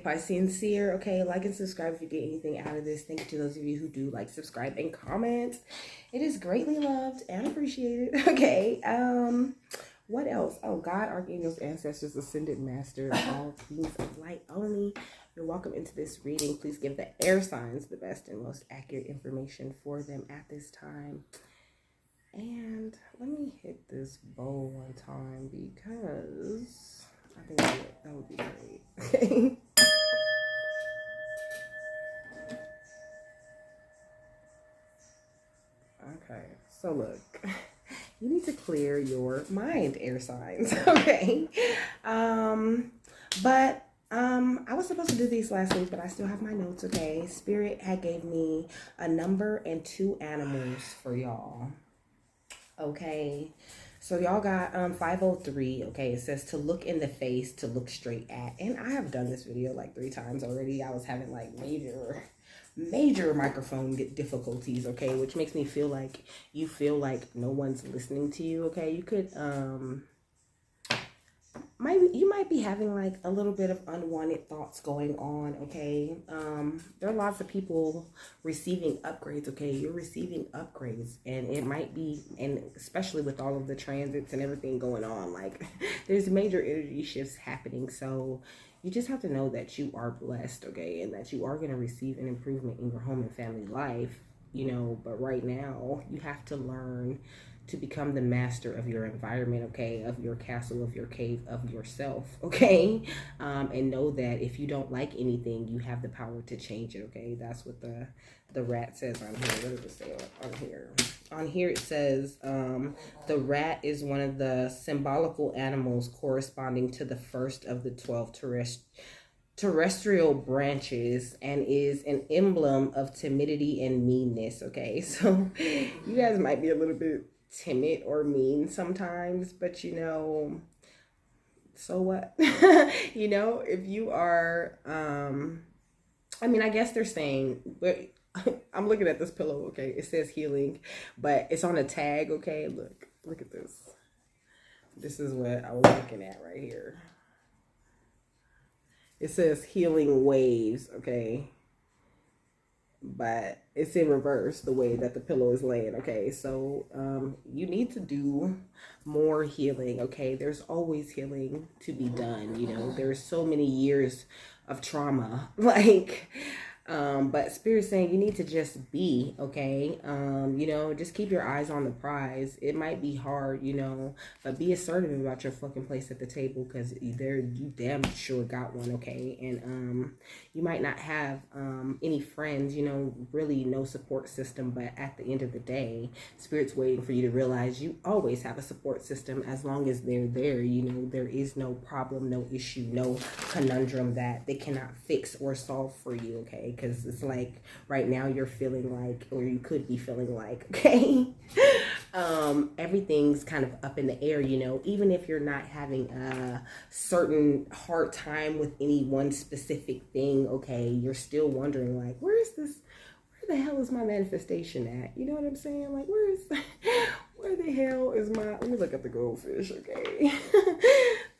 by sincere. Okay, like and subscribe if you get anything out of this. Thank you to those of you who do like, subscribe, and comment. It is greatly loved and appreciated. Okay, what else? Oh, God, archangels, ancestors, ascended master, all things of light only. You're welcome into this reading. Please give the air signs the best and most accurate information for them at this time. And let me hit this bowl one time because I think that would be great. Okay. Okay, so look, you need to clear your mind, air signs. Okay. I was supposed to do these last week, but I still have my notes. Okay. Spirit had gave me a number and 2 animals for y'all. Okay, so y'all got 503. Okay, it says to look in the face, to look straight at. And I have done this video like 3 times already. I was having like major microphone difficulties, okay, which makes me feel like you feel like no one's listening to you. Okay, you could you might be having like a little bit of unwanted thoughts going on. Okay, there are lots of people receiving upgrades. Okay, you're receiving upgrades, and it might be, and especially with all of the transits and everything going on, like there's major energy shifts happening. So you just have to know that you are blessed, okay, and that you are going to receive an improvement in your home and family life, you know. But right now you have to learn to become the master of your environment, okay, of your castle, of your cave, of yourself, okay, and know that if you don't like anything, you have the power to change it, okay. That's what the rat says on here. What does it say on here? On here it says the rat is one of the symbolical animals corresponding to the first of the 12 terrestrial branches and is an emblem of timidity and meanness. Okay, so you guys might be a little bit timid or mean sometimes, but you know, so what? You know, if you are I mean, I guess they're saying, but I'm looking at this pillow, okay, it says healing, but it's on a tag. Okay, look at this is what I was looking at right here. It says healing waves, okay, but it's in reverse the way that the pillow is laying. Okay, so you need to do more healing. Okay, there's always healing to be done. You know, there's so many years of trauma, like but Spirit's saying you need to just be, okay. You know, just keep your eyes on the prize. It might be hard, you know, but be assertive about your fucking place at the table, because you damn sure got one, okay. And you might not have any friends, you know, really no support system, but at the end of the day, Spirit's waiting for you to realize you always have a support system. As long as they're there, you know, there is no problem, no issue, no conundrum that they cannot fix or solve for you, okay. Because it's like right now you're feeling like, or you could be feeling like, okay, everything's kind of up in the air, you know. Even if you're not having a certain hard time with any one specific thing, okay, you're still wondering like, where the hell is my manifestation at? You know what I'm saying? Like, where the hell is my, let me look at the goldfish, okay.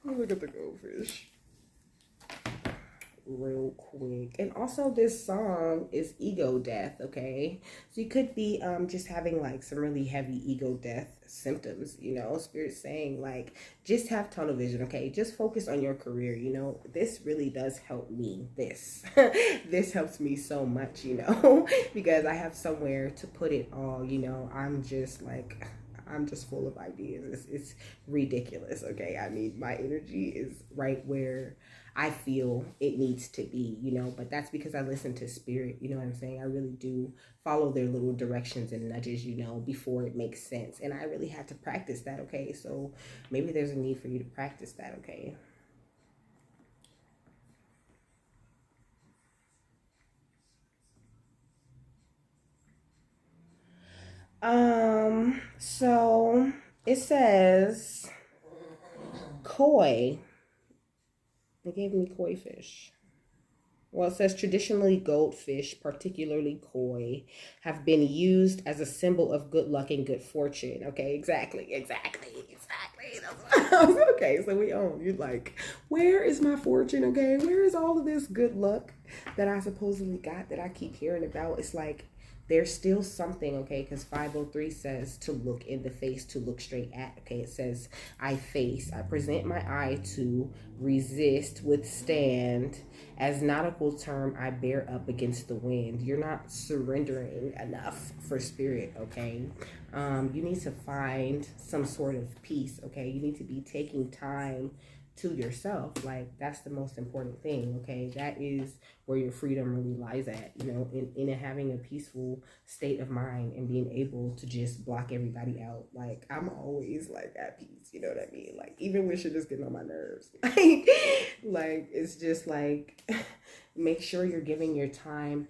Let me look at the goldfish real quick. And also this song is ego death, okay. So you could be just having like some really heavy ego death symptoms, you know. Spirit's saying like, just have tunnel vision, okay. Just focus on your career, you know. This really does help me. This helps me so much, you know, because I have somewhere to put it all, you know. I'm just full of ideas. It's ridiculous, okay. I mean, my energy is right where I feel it needs to be, you know, but that's because I listen to Spirit, you know what I'm saying? I really do follow their little directions and nudges, you know, before it makes sense. And I really had to practice that, okay? So maybe there's a need for you to practice that, okay? So it says koi. They gave me koi fish. Well, it says traditionally goldfish, particularly koi, have been used as a symbol of good luck and good fortune. Okay, exactly. Okay, so we own. You're like, where is my fortune? Okay, where is all of this good luck that I supposedly got that I keep hearing about? It's like there's still something, okay, because 503 says to look in the face, to look straight at. Okay, it says I present my eye to resist, withstand. As nautical term, I bear up against the wind. You're not surrendering enough for spirit, okay? You need to find some sort of peace, okay? You need to be taking time to yourself. Like, that's the most important thing, okay? That is where your freedom really lies at, you know, in having a peaceful state of mind and being able to just block everybody out. Like, I'm always like at peace, you know what I mean? Like, even when shit is getting on my nerves, like it's just like, make sure you're giving yourself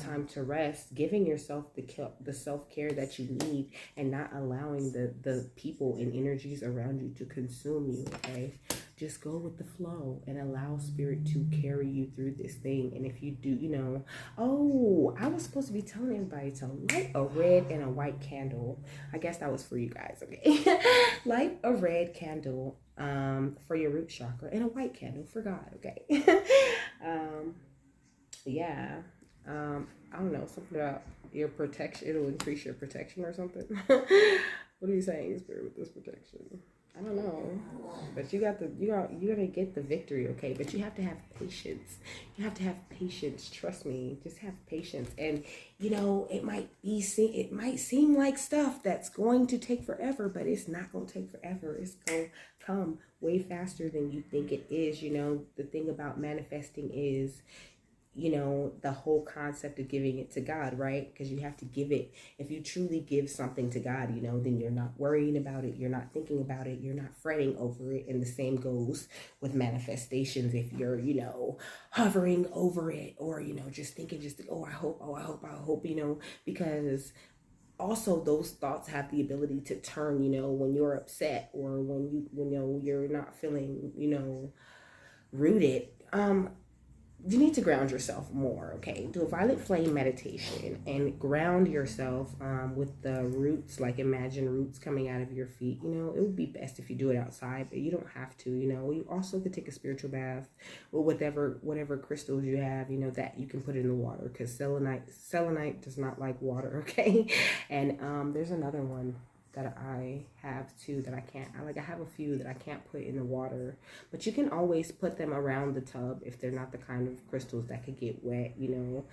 time to rest, giving yourself the self-care that you need, and not allowing the people and energies around you to consume you, okay? Just go with the flow and allow spirit to carry you through this thing. And if you do, you know, oh, I was supposed to be telling everybody to light a red and a white candle. I guess that was for you guys, okay? Light a red candle for your root chakra and a white candle for God, okay? Yeah. I don't know, something about your protection. It'll increase your protection or something. What are you saying, spirit, with this protection? I don't know, but you gotta get the victory, okay? But you have to have patience. You have to have patience. Trust me. Just have patience. And you know, it might seem like stuff that's going to take forever, but it's not gonna take forever. It's gonna come way faster than you think it is. You know, the thing about manifesting is, you know, the whole concept of giving it to God, right? Because you have to give it. If you truly give something to God, you know, then you're not worrying about it. You're not thinking about it. You're not fretting over it. And the same goes with manifestations. If you're, you know, hovering over it, or, you know, just thinking, I hope, you know, because also those thoughts have the ability to turn, you know, when you're upset, or when you know, you're not feeling, you know, rooted. You need to ground yourself more, okay? Do a violet flame meditation and ground yourself with the roots. Like, imagine roots coming out of your feet. You know, it would be best if you do it outside, but you don't have to. You know, you also could take a spiritual bath or whatever crystals you have, you know, that you can put in the water, because selenite does not like water, okay? And there's another one that I have too that I have a few that I can't put in the water, but you can always put them around the tub if they're not the kind of crystals that could get wet, you know.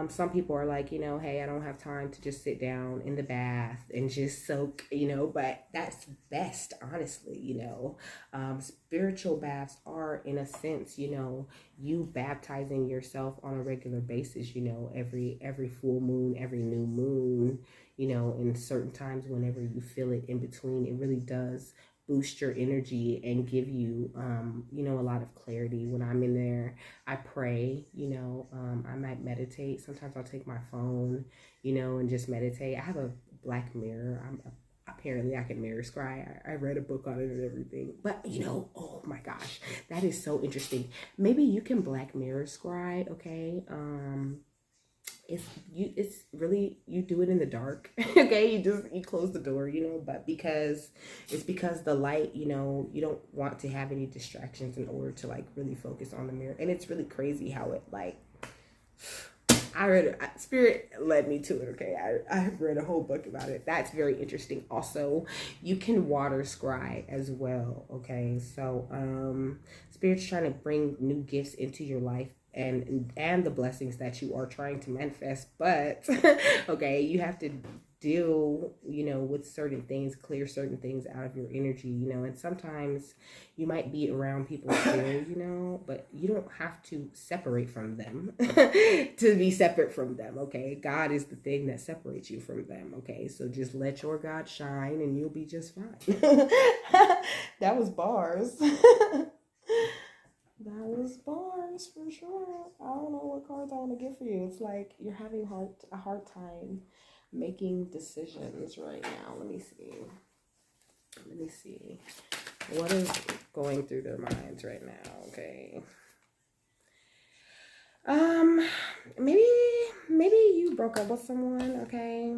Some people are like, you know, hey, I don't have time to just sit down in the bath and just soak, you know, but that's best, honestly, you know. Spiritual baths are, in a sense, you know, you baptizing yourself on a regular basis, you know, every full moon, every new moon, you know, in certain times, whenever you feel it in between, it really does boost your energy and give you, you know, a lot of clarity. When I'm in there, I pray, you know, I might meditate. Sometimes I'll take my phone, you know, and just meditate. I have a black mirror. Apparently I can mirror scry. I read a book on it and everything. But, you know, oh my gosh, that is so interesting. Maybe you can black mirror scry, okay? It's really, you do it in the dark. Okay, you close the door, you know, but because the light, you know, you don't want to have any distractions in order to like really focus on the mirror. And it's really crazy how it, like, Spirit led me to it, okay? I've read a whole book about it. That's very interesting. Also, you can water scry as well, okay? So Spirit's trying to bring new gifts into your life, and the blessings that you are trying to manifest, but okay, you have to deal, you know, with certain things, clear certain things out of your energy, you know. And sometimes you might be around people still, you know, but you don't have to separate from them to be separate from them, okay? God is the thing that separates you from them, okay? So just let your God shine and you'll be just fine. That was bars. That was bars for sure. I don't know what cards I want to get for you. It's like you're having a hard time making decisions right now. Let me see. What is going through their minds right now? Okay. Maybe you broke up with someone, okay?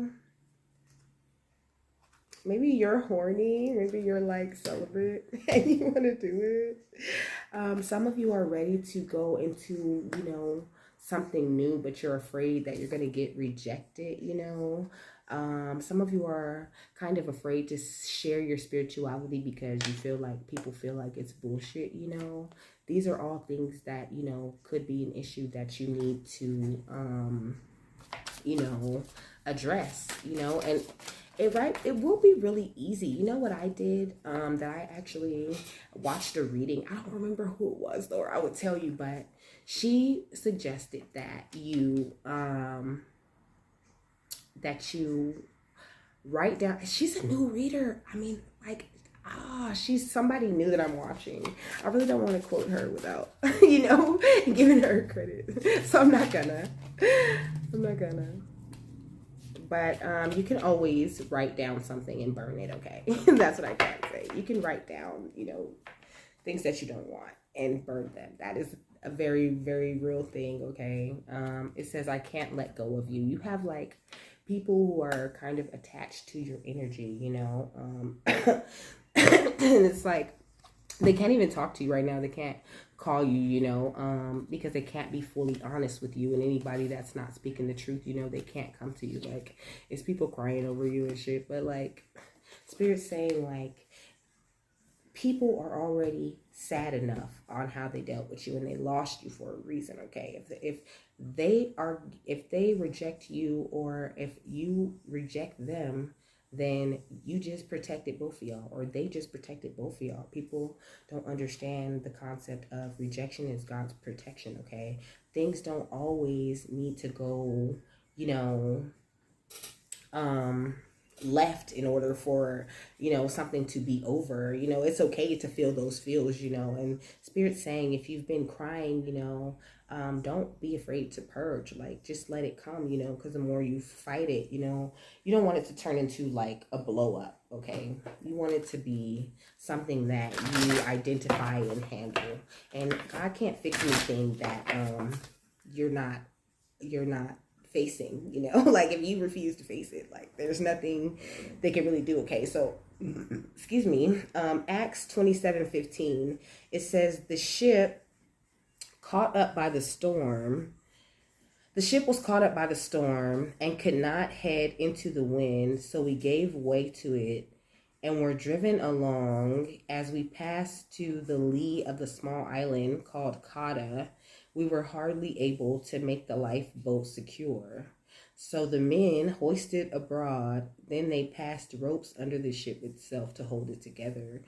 Maybe you're horny. Maybe you're like celibate and you want to do it. Some of you are ready to go into, something new, but you're afraid that you're going to get rejected. Some of you are kind of afraid to share your spirituality because you feel like people feel like it's bullshit. These are all things that, could be an issue that you need to, address, and it will be really easy. You know what I did, that I actually watched a reading. I don't remember who it was though, or I would tell you, but she suggested that you write down. She's a new reader. I mean, like, she's somebody new that I'm watching. I really don't want to quote her without, giving her credit. So I'm not gonna. But you can always write down something and burn it, okay? That's what I can say. You can write down, things that you don't want and burn them. That is a very, very real thing, okay? It says, I can't let go of you. You have, like, people who are kind of attached to your energy, and it's like, they can't even talk to you right now. They can't call you, because they can't be fully honest with you. And anybody that's not speaking the truth, they can't come to you. Like, it's people crying over you and shit. But, like, Spirit's saying, like, people are already sad enough on how they dealt with you and they lost you for a reason, okay? If they reject you, or if you reject them, then you just protected both of y'all, or they just protected both of y'all. People don't understand the concept of rejection is God's protection, okay? Things don't always need to go, left in order for, something to be over. It's okay to feel those feels, and Spirit's saying, if you've been crying, don't be afraid to purge. Like, just let it come, because the more you fight it, you don't want it to turn into like a blow up, okay? You want it to be something that you identify and handle. And God can't fix anything that you're not facing, like, if you refuse to face it, like, there's nothing they can really do, okay? So excuse me, Acts 27:15, it says, the ship was caught up by the storm and could not head into the wind, so we gave way to it and were driven along. As we passed to the lee of the small island called Cauda, we were hardly able to make the lifeboat secure. So the men hoisted abroad, then they passed ropes under the ship itself to hold it together.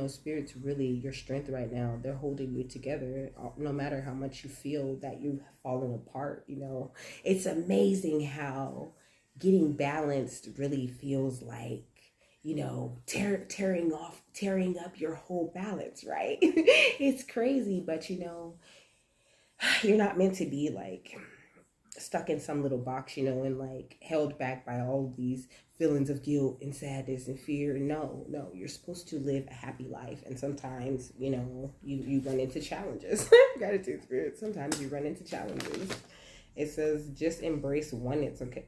Spirit's really your strength right now. They're holding you together, no matter how much you feel that you've fallen apart. It's amazing how getting balanced really feels like, tearing up your whole balance, right? It's crazy, but you're not meant to be like stuck in some little box, and like held back by all these feelings of guilt and sadness and fear. No, you're supposed to live a happy life. And sometimes, you run into challenges. Gratitude, Spirit. Sometimes you run into challenges. It says, just embrace oneness, okay?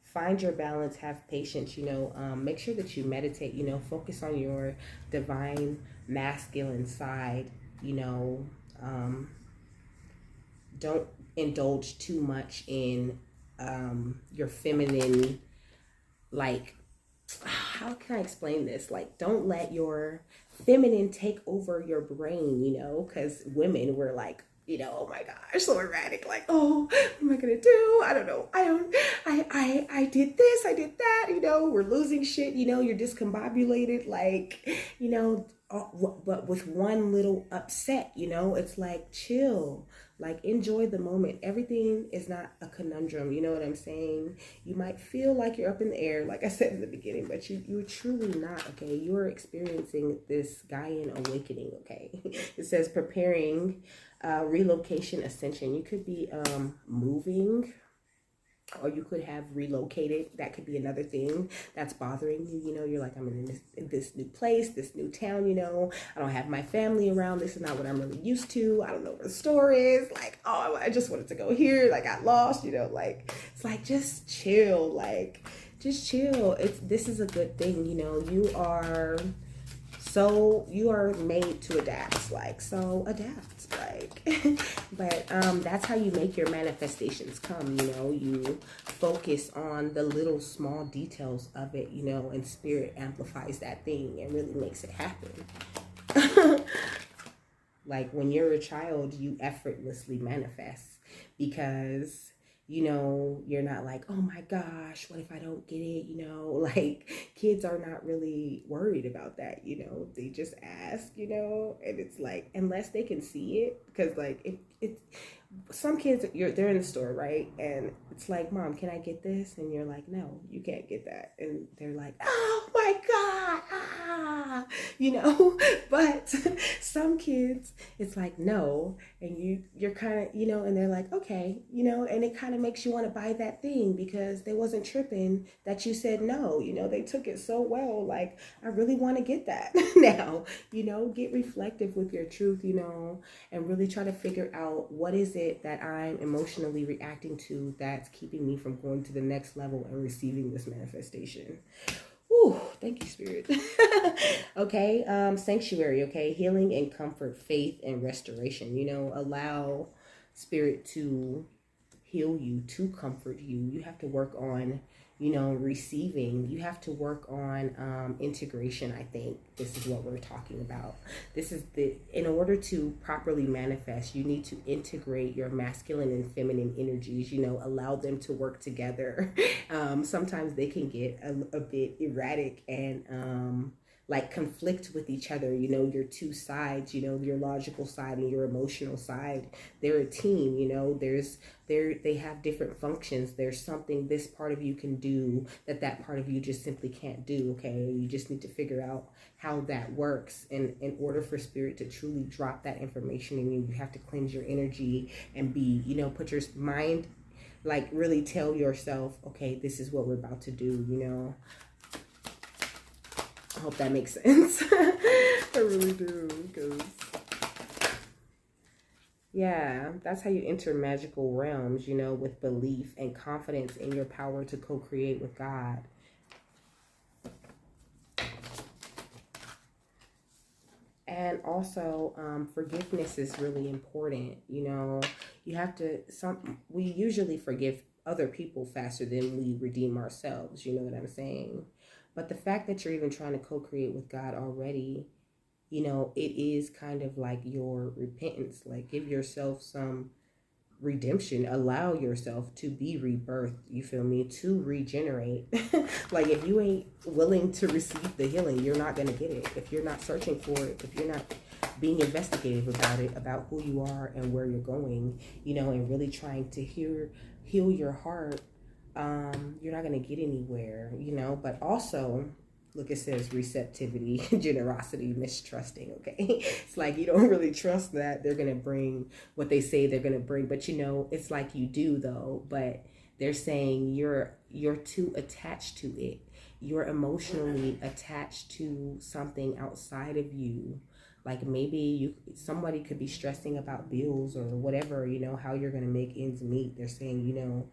Find your balance, have patience, make sure that you meditate, focus on your divine masculine side, don't indulge too much in your feminine, like, how can I explain this? Like, don't let your feminine take over your brain, because women were like, oh my gosh, so erratic, like, oh, what am I gonna do? I don't know. I did this, I did that, we're losing shit, you're discombobulated, like, but with one little upset, it's like, chill, like, enjoy the moment. Everything is not a conundrum, you know what I'm saying? You might feel like you're up in the air, like I said in the beginning, but you're truly not, okay? You're experiencing this Gaian awakening, okay? It says preparing relocation ascension. You could be moving, or you could have relocated. That could be another thing that's bothering you. You're like, I'm in this new place, this new town, I don't have my family around. This is not what I'm really used to. I don't know where the store is. Like, oh, I just wanted to go here. I got lost, like, it's like, just chill. Like, just chill. This is a good thing, you know. You are made to adapt, like, so adapt, like. But that's how you make your manifestations come, you know. You focus on the little small details of it, you know, and spirit amplifies that thing and really makes it happen. Like when you're a child, you effortlessly manifest because, you know, you're not like, oh my gosh, what if I don't get it? You know, like kids are not really worried about that, you know, they just ask, you know, and it's like, unless they can see it, because like it's some kids, they're in the store, right? And it's like, Mom, can I get this? And you're like, no, you can't get that. And they're like, oh my God, you know. But some kids, it's like, no. And you're kind of, you know, and they're like, okay, you know, and it kind of makes you want to buy that thing because they wasn't tripping that you said no, you know, they took it so well. Like, I really want to get that now, you know. Get reflective with your truth, you know, and really try to figure out what is it that I'm emotionally reacting to that's keeping me from going to the next level and receiving this manifestation. Ooh, thank you, Spirit. Okay, sanctuary, okay, healing and comfort, faith and restoration. You know, allow Spirit to heal you, to comfort you. You have to work on, you know, receiving. You have to work on integration. I think this is what we're talking about. In order to properly manifest, you need to integrate your masculine and feminine energies, you know, allow them to work together. Sometimes they can get a bit erratic and like conflict with each other, you know, your two sides, you know, your logical side and your emotional side. They're a team, you know. They have different functions. There's something this part of you can do that part of you just simply can't do, okay? You just need to figure out how that works. And in order for Spirit to truly drop that information in you, you have to cleanse your energy and be, you know, put your mind, like really tell yourself, okay, this is what we're about to do, you know. I hope that makes sense. I really do, because yeah, that's how you enter magical realms, you know, with belief and confidence in your power to co-create with God. And also, forgiveness is really important. You know, you have to, we usually forgive other people faster than we redeem ourselves. You know what I'm saying? But the fact that you're even trying to co-create with God already, you know, it is kind of like your repentance. Like, give yourself some redemption, allow yourself to be rebirthed, you feel me, to regenerate. Like, if you ain't willing to receive the healing, you're not going to get it. If you're not searching for it, if you're not being investigative about it, about who you are and where you're going, you know, and really trying to heal your heart, you're not going to get anywhere, you know. But also, look, it says receptivity, generosity, mistrusting, okay? It's like you don't really trust that they're going to bring what they say they're going to bring. But, you know, it's like you do, though. But they're saying you're too attached to it. You're emotionally attached to something outside of you. Like maybe somebody could be stressing about bills or whatever, you know, how you're going to make ends meet. They're saying, you know,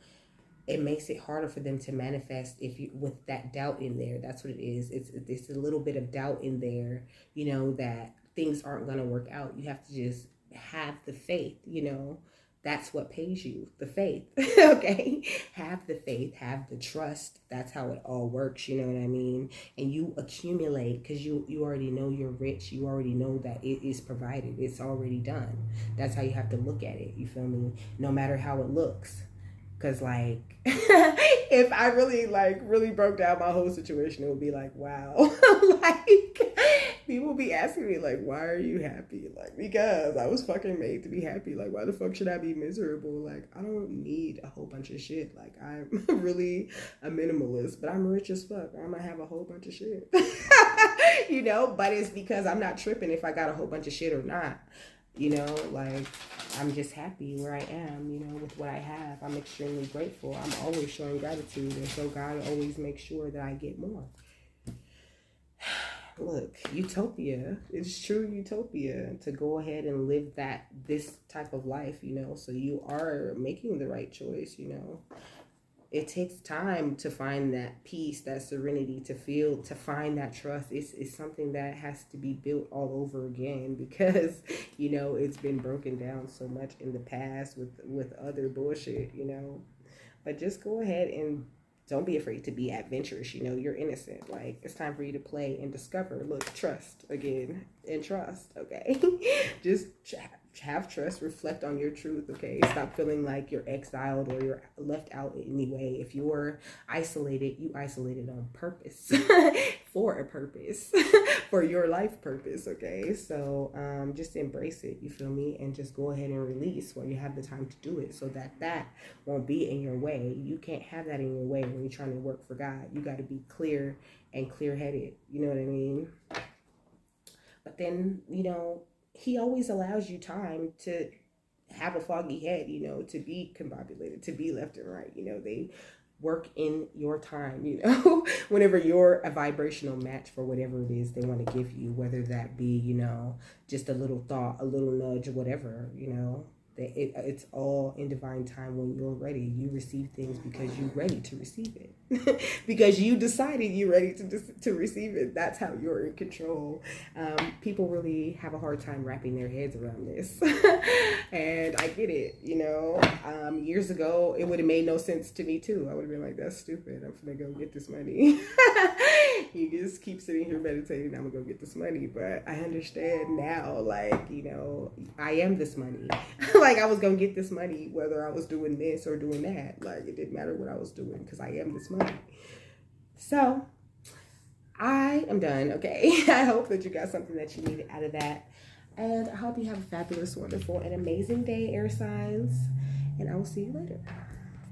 it makes it harder for them to manifest if you with that doubt in there. That's what it is. It's a little bit of doubt in there, you know, that things aren't going to work out. You have to just have the faith, you know. That's what pays you, the faith. Okay, have the faith, have the trust. That's how it all works, you know what I mean? And you accumulate because you already know you're rich. You already know that it is provided. It's already done. That's how you have to look at it, you feel me? No matter how it looks. Because, like, if I really broke down my whole situation, it would be like, wow. Like, people be asking me, like, why are you happy? Like, because I was fucking made to be happy. Like, why the fuck should I be miserable? Like, I don't need a whole bunch of shit. Like, I'm really a minimalist, but I'm rich as fuck. I'm gonna have a whole bunch of shit. You know, but it's because I'm not tripping if I got a whole bunch of shit or not. You know, like, I'm just happy where I am, you know, with what I have. I'm extremely grateful. I'm always showing gratitude. And so God always makes sure that I get more. Look, utopia. It's true utopia to go ahead and live this type of life, you know. So you are making the right choice, you know. it takes time to find that peace, that serenity, to find that trust. It's something that has to be built all over again because, it's been broken down so much in the past with other bullshit. But just go ahead and don't be afraid to be adventurous. You're innocent. Like, it's time for you to play and discover. Look, trust again and trust, okay? Just have trust, reflect on your truth, okay? Stop feeling like you're exiled or you're left out in any way. If you're isolated, you isolated on purpose for a purpose, for your life purpose, okay? So just embrace it, you feel me? And just go ahead and release while you have the time to do it so that won't be in your way. You can't have that in your way when you're trying to work for God. You got to be clear and clear-headed, you know what I mean? But then, he always allows you time to have a foggy head, to be combobulated, to be left and right. They work in your time, whenever you're a vibrational match for whatever it is they want to give you, whether that be, just a little thought, a little nudge, whatever, it's all in divine time. When you're ready, you receive things because you're ready to receive it. Because you decided you're ready to receive it. That's how you're in control. People really have a hard time wrapping their heads around this. And I get it, years ago, it would have made no sense to me too. I would have been like, that's stupid. I'm gonna go get this money. You just keep sitting here meditating, I'm gonna go get this money. But I understand now, like, I am this money. Like, I was gonna get this money whether I was doing this or doing that. Like, it didn't matter what I was doing because I am this money. So I am done, okay? I hope that you got something that you needed out of that. And I hope you have a fabulous, wonderful, and amazing day, air signs. And I will see you later.